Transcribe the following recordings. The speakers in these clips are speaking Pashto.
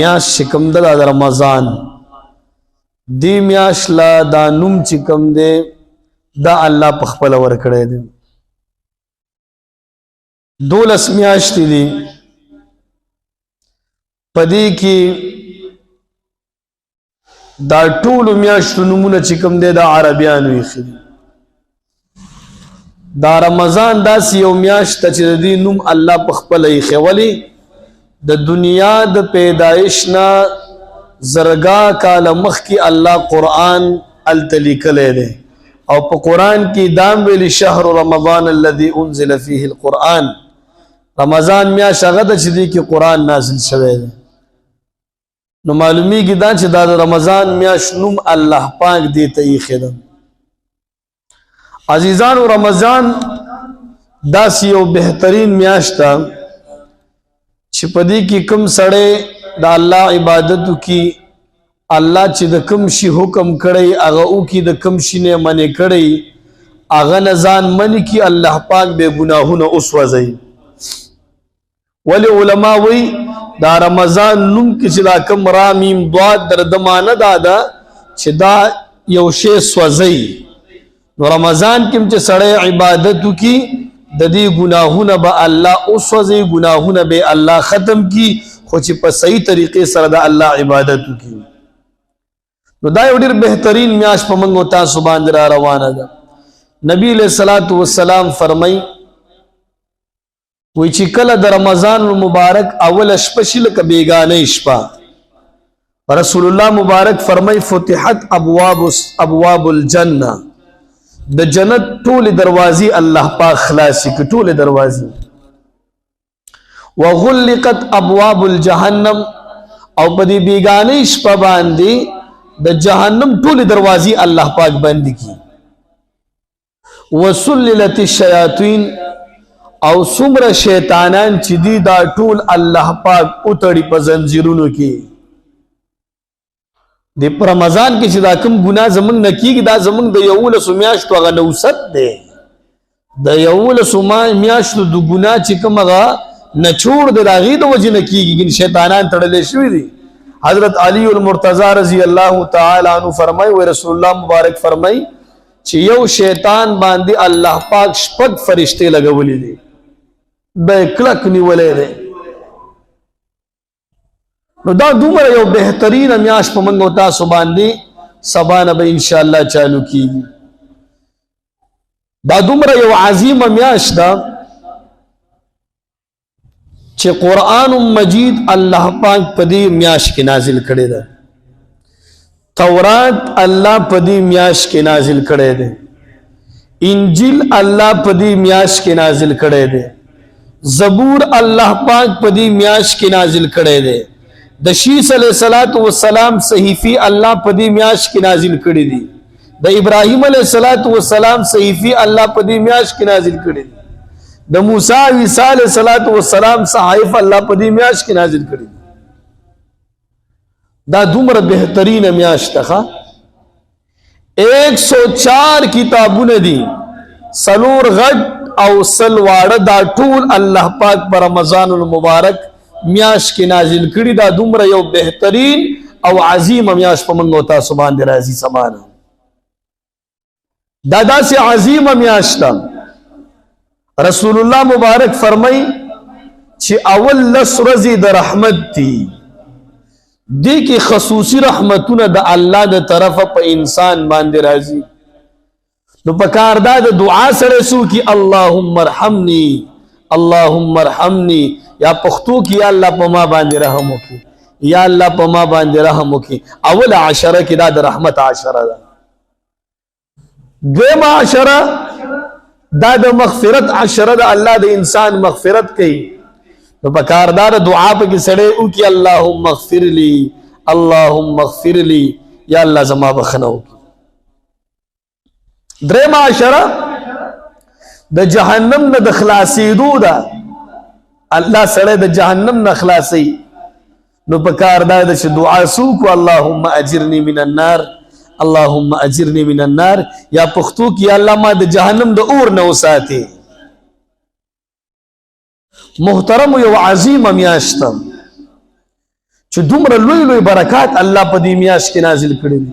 میاش شکم دا رمضان دی میاش لا دا نوم چکم دے دا اللہ پخپل ورکڑے دے 12 میاشتی دی پدی کی دا ټول میاشتو نمونه چکم دے دا عربیانو ایخی دا رمضان دا سی یو میاشت چې دی نوم الله پخپل ایخی ولی د دنیا د پیدایشنا زرگا کال مخ کی الله قرآن التلیکلے دے او پا قرآن کی دام ویلی شهر رمضان الذي انزل فيه القرآن رمضان میاش اغدا چی دی کی قرآن نازل شوے دے نو معلومی کی دا چی دا رمضان میاش نوم اللہ پاک دیتا ایخی دا عزیزان و رمضان دا سیو بہترین میاش تا چی پدی کی کم سڑے دا اللہ عبادتو کی اللہ چی دا کم شی حکم کڑی اغا او کی دا کم شی نے منی کڑی اغا نزان منی کی اللہ پاک بے گناہونا اس وزی ولی علماء وی دا رمضان نم کی چی دا کم رامیم دواد در دمان دادا چی دا یوشے سوزی نو رمضان کم چی سڑے عبادتو کی دا دی گناہونا با اللہ اس وزی گناہونا بے اللہ ختم کی خوچی پا صحیح طریقے سر دا اللہ عبادتو کی نو دا یو ډیر بہترین میاش پا منگو تاسو باندې را روانه ده نبی علیہ السلام فرمائی وی چی کل دا رمضان المبارک اول شپشی لکا بیگانے شپا رسول اللہ مبارک فرمائی فتحت ابواب الجنہ دا جنت طول دروازی اللہ پاک خلاصی کی طول دروازی وغلقت ابواب الجہنم او پدی بیگانے شپا باندی دا جہنم طول دروازی اللہ پاک بند کی وسللت الشیاطین او سمر شیطانان چی دی دا طول اللہ پاک اتڑی پا زنزیرونو کی دی پر رمضان کی چی دا کم گناہ زمانگ نکی دا زمانگ دا یول سمیاشتو اغا نوست دے دا یول سمیاشتو دو گناہ چی کم اغا نچوڑ دے دا غید وجہ نکی گی شیطانان تڑلے شوی دی حضرت علی المرتضی رضی اللہ تعالی عنہ فرمائی و رسول اللہ مبارک فرمائی چی یو شیطان باندی اللہ پاک شپک فرشتے لگولی دی بے کلک نیولے دے نو دا دومر یو بہترین میاش پا منگو تاسو باندی سبانا با انشاءاللہ چالو کی دا دومر یو عظیم میاش دا چه قرآن مجید اللہ پاک پدی میاش کی نازل کردے دا تورات اللہ پدی میاش کی نازل کردے دے انجیل اللہ پدی میاش کی نازل کردے دے زبور اللہ پاک پدی میاش کی نازل کردے دے دشیس علیہ السلام صحیفی اللہ پدی میاش کی نازل کردے دی دا ابراہیم علیہ السلام صحیفی اللہ پدی میاش کی نازل کردے دی دا موسیٰ عیسیٰ علیہ السلام صحائف اللہ پدی میاش کی نازل کردے دی دا دومر بہترین میاش تخا 104 کتابون دی سلور غد او سلوار دا طول اللہ پاک پر رمضان المبارک میاش کی نازل کری دا دومر یو بہترین او عظیم میاش پا منگو تا سبحان دی رازی سبانا دا سے عظیم میاش تا رسول اللہ مبارک فرمائی چی اول لس رزی دا رحمت تی دی کی خصوصی رحمتون دا اللہ دا طرف پا انسان باندے رازی نو پکار دا دعا سرسو کی اللہم ارحمنی یا پختو کی یا اللہ پا ما باندے رحمو کی یا اللہ پا ما باندے رحمو کی اول عشرہ کی دا رحمت عشرہ دا دویم عشرہ دا مغفرت عشرہ دا اللہ دا انسان مغفرت کئی تو بکاردار دعا پہ کی سڑے او کی اللہم اغفر لی یا اللہ زما بخنو کی درم عشرہ دا جہنم نا دخلاسی دو دا اللہ سڑے دا جہنم نا خلاسی نو بکاردار دا دعا سو کو اللہم اجرنی من النار اللہم اجرنی من النار یا پختو کی اللہ ما دا جہنم دا اور نو ساتے محترم یو عظیم میاشتم چې دومره لوی لوی برکات الله په دې میاشت کې نازل کړي دي.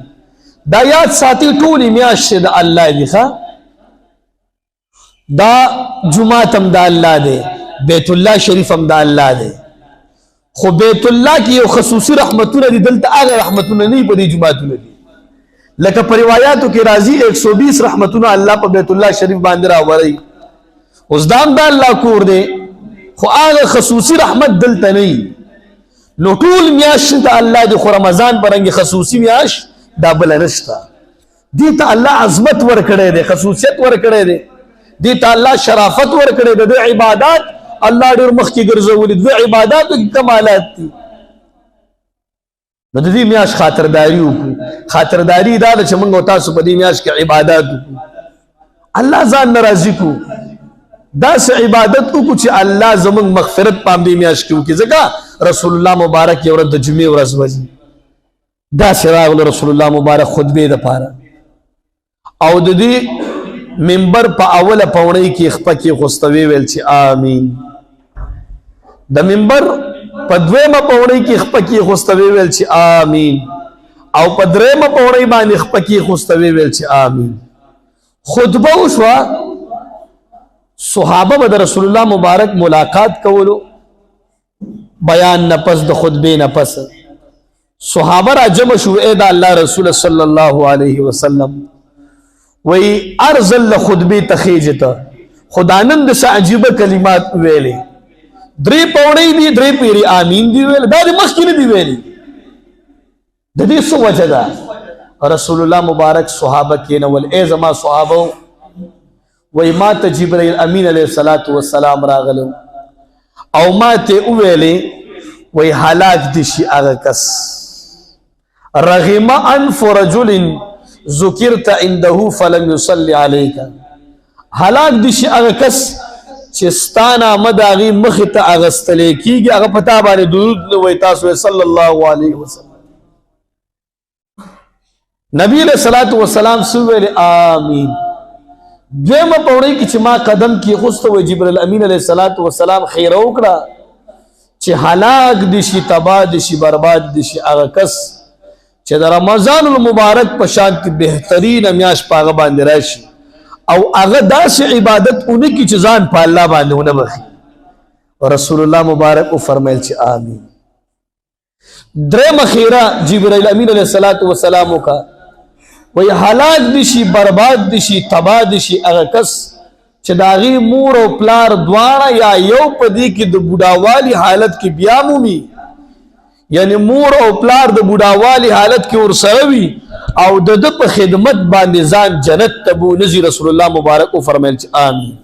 دا یاد ساتي ټولې میاشت د الله دي. ښه دا جمعات هم د الله دی، بیت الله شریف هم د الله دی، خو بیت الله کې یو خصوصي رحمتونه دي، دلته هغه رحمتونه نه په دې جمعاتونه دي. لکه په روایاتو کې راځي 120 رحمتونه الله په بیت الله شریف باندې راوړي. اوس دا هم د الله کور دی، خو هغه خصوصي رحمت دلته نه وي. نو ټول میاشت د الله دی، خو رمضان برنګ خصوصي میاشت دا بل نشته. دې ته الله عظمت ورکړی دی، خصوصیت ورکړی دی، دې ته الله شرافت ورکړی دی. د عبادات الله ډېر مخکې ګرځولي، د عباداتو کې کمالات دي. نو د دې میاشت خاطرداري وکړو. خاطرداري دا ده چې موږ او تاسو په دې میاشت کې عبادات وکړو، الله ځان نه راضي کړو، داسې عبادت وکړو چې الله زموږ مغفرت په همدې میاشت کې وکړي. ځکه رسول الله مبارک یو ورځ د جمعې ورځ وځي، داسې راغله رسول الله مبارک خطبې دپاره، او د دې منبر په اوله پوړۍ کې خپه کېغوسته، ویل چې آمین. د منبر په دویمه پوړۍ کې خپه کېغوسته، ویل چې آمین. او په درېیمه پوړۍ باندې خپه کېغوسته، ویل چې آمین. خطبه وشوه، صحابه به د رسول الله مبارک ملاقات کولو، بیان نه پس د خطبې نه پس صحابه را جمع شو. اے د الله رسول صلی الله علیه وسلم وی ارزل خطبې تخیجته خدانن د عجیبه کلمات ویلې، درې پوړې دي، درې پیری آمین دی ویل، دا د مخکې نه دی ویلي. د دې څه وجه ده؟ رسول الله مبارک صحابه کېنول. اے زما صحابه، وی ما ته جبرائیل امین علیه الصلاۃ والسلام راغلو او ما ته ویلې، وی هلاک دي شي هغه کس رغم انف رجل ذکرت عنده فلم يصلي عليك. هلاک دي شي هغه کس چې ستانه آمد هغې مخې ته اغستلی کېږي، هغه په تا باندې درود نه وایي تاسو صلی الله علیه وسلم. نبی علیہ الصلوۃ والسلام څه ویلې؟ آمین. دویمه پوړۍ کې چې ما قدم کېښوسته، وایي جبرائیل امین علیه الصلوۃ والسلام خیره وکړه چې هلاک دي شي، تباه دي شي، برباد دي شي هغه کس چې د رمضان المبارک په شان کې بهترینه میاشت په هغه باندې راشي او هغه داسې عبادت اونې کې چې ځان په الله باندې ونه بخي. رسول الله مبارک وفرمیل چې آمین. درېمه خیره جبرائیل امین علیه الصلوۃ والسلام وکړه، وایي هلاک دي شي، برباد دي شي، تباه دي شي هغه کس چې د هغې مور او پلار دواړه یا یو په دې کې د بوډاوالي حالت کې بیا مومي، یعنی مور او پلار د بوډاوالي حالت کې ورسره وي او د ده په خدمت باندې ځان جنت ته بونځي. رسول الله مبارک وفرمیل چې آمین.